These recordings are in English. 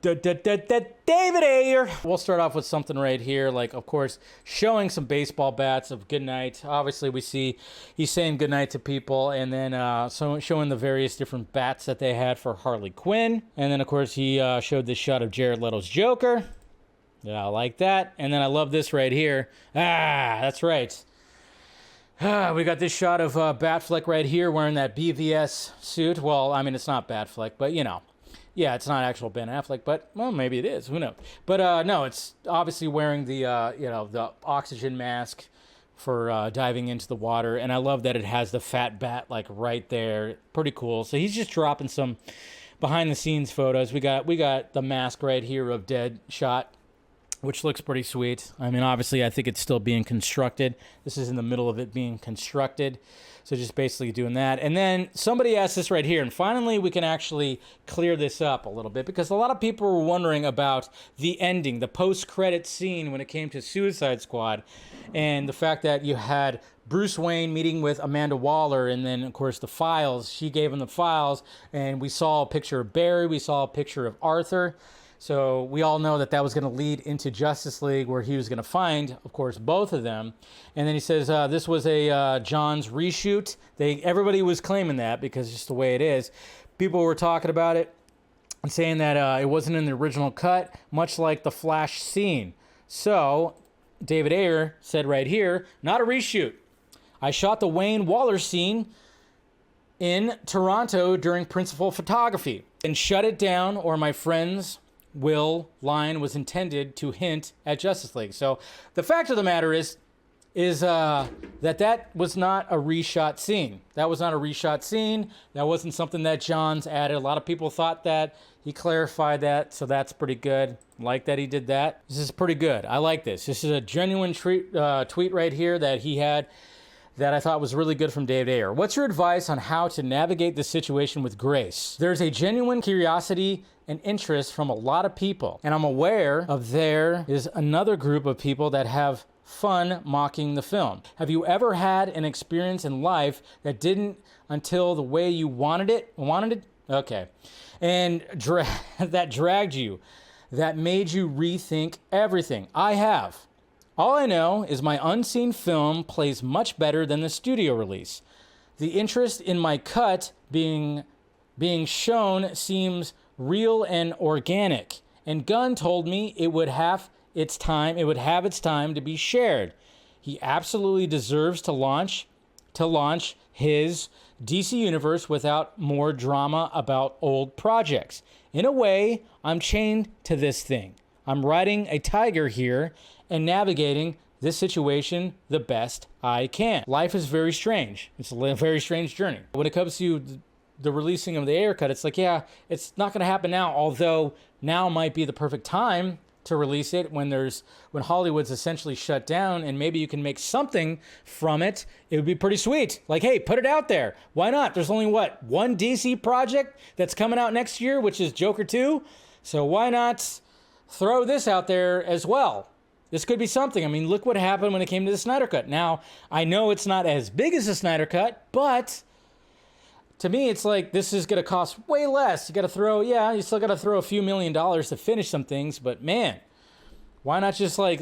David Ayer. We'll start off with something right here, like, of course, showing some baseball bats of good night. Obviously, we see he's saying good night to people, and then showing the various different bats that they had for Harley Quinn. And then, of course, he showed this shot of Jared Leto's Joker. Yeah, I like that. And then I love this right here. That's right. We got this shot of Batfleck right here wearing that BVS suit. Well, I mean, it's not Batfleck, but you know. Yeah, it's not actual Ben Affleck, but, well, maybe it is. Who knows? But, no, it's obviously wearing the, the oxygen mask for diving into the water. And I love that it has the fat bat, like, right there. Pretty cool. So he's just dropping some behind-the-scenes photos. We got the mask right here of Deadshot, which looks pretty sweet. I mean, obviously, I think it's still being constructed. This is in the middle of it being constructed. So just basically doing that. And then somebody asked this right here, and finally we can actually clear this up a little bit, because a lot of people were wondering about the ending, the post-credit scene when it came to Suicide Squad, and the fact that you had Bruce Wayne meeting with Amanda Waller, and then, of course, the files. She gave him the files, and we saw a picture of Barry, we saw a picture of Arthur. So we all know that was going to lead into Justice League, where he was going to find, of course, both of them. And then he says this was a John's reshoot. Everybody was claiming that because it's just the way it is. People were talking about it and saying that it wasn't in the original cut, much like the Flash scene. So David Ayer said right here, not a reshoot. I shot the Wayne Waller scene in Toronto during principal photography and shut it down, or my friends' line was intended to hint at Justice League. So the fact of the matter is that was not a reshot scene. That was not a reshot scene. That wasn't something that Johns added. A lot of people thought that. He clarified that, so that's pretty good. Like that he did that. This is pretty good. I like this. This is a genuine tweet right here that he had that I thought was really good from David Ayer. What's your advice on how to navigate this situation with grace? There's a genuine curiosity and interest from a lot of people, and I'm aware of there is another group of people that have fun mocking the film. Have you ever had an experience in life that didn't until the way you wanted it? Okay. And that dragged you, that made you rethink everything? I have. All I know is my unseen film plays much better than the studio release. The interest in my cut being shown seems real and organic. And Gunn told me it would have its time to be shared. He absolutely deserves to launch his DC universe without more drama about old projects. In a way, I'm chained to this thing. I'm riding a tiger here and navigating this situation the best I can. Life is very strange. It's a very strange journey. When it comes to the releasing of the Ayer cut, it's like, yeah, it's not going to happen now, although now might be the perfect time to release it when Hollywood's essentially shut down, and maybe you can make something from it. It would be pretty sweet. Like, hey, put it out there. Why not? There's only, one DC project that's coming out next year, which is Joker 2. So why not throw this out there as well? This could be something. I mean, look what happened when it came to the Snyder Cut. Now, I know it's not as big as the Snyder Cut, but to me, it's like this is going to cost way less. You still got to throw a few $1 million to finish some things, but man, why not just like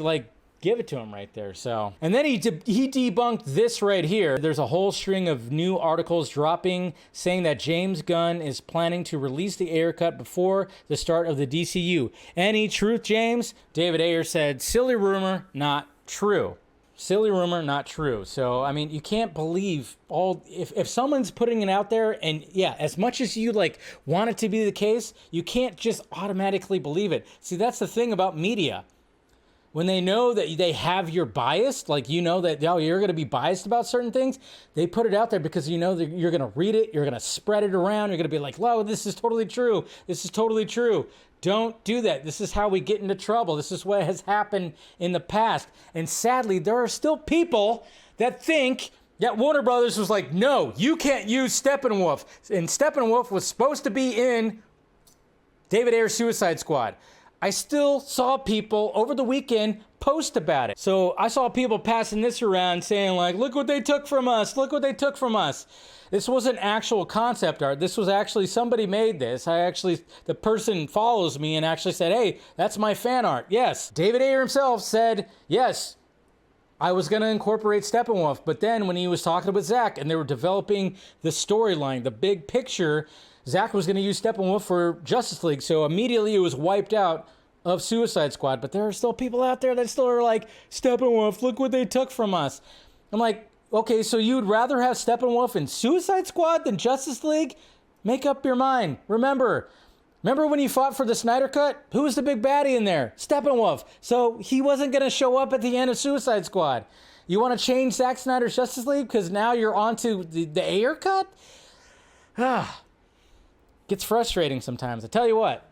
give it to him right there? So, and then he debunked this right here. There's a whole string of new articles dropping saying that James Gunn is planning to release the Ayer cut before the start of the DCU. Any truth, James? David Ayer said, silly rumor, not true. Silly rumor, not true. So, I mean, you can't believe if someone's putting it out there, and yeah, as much as you want it to be the case, you can't just automatically believe it. See, that's the thing about media. When they know that they have your bias, that you're going to be biased about certain things, they put it out there because you know that you're going to read it, you're going to spread it around, you're going to be like, "Wow, this is totally true. This is totally true." Don't do that. This is how we get into trouble. This is what has happened in the past. And sadly, there are still people that think that Warner Brothers was like, "No, you can't use Steppenwolf." And Steppenwolf was supposed to be in David Ayer's Suicide Squad. I still saw people over the weekend post about it. So I saw people passing this around saying like, look what they took from us. Look what they took from us. This wasn't actual concept art. This was actually somebody made this. The person follows me and actually said, hey, that's my fan art. Yes. David Ayer himself said, yes, I was going to incorporate Steppenwolf. But then when he was talking with Zach and they were developing the storyline, the big picture, Zach was going to use Steppenwolf for Justice League. So immediately it was wiped out of Suicide Squad. But there are still people out there that still are like, Steppenwolf, look what they took from us. I'm like, okay, so you'd rather have Steppenwolf in Suicide Squad than Justice League? Make up your mind. Remember when you fought for the Snyder Cut? Who was the big baddie in there? Steppenwolf. So he wasn't going to show up at the end of Suicide Squad. You want to change Zack Snyder's Justice League because now you're on to the Ayer cut? Gets frustrating sometimes. I tell you what,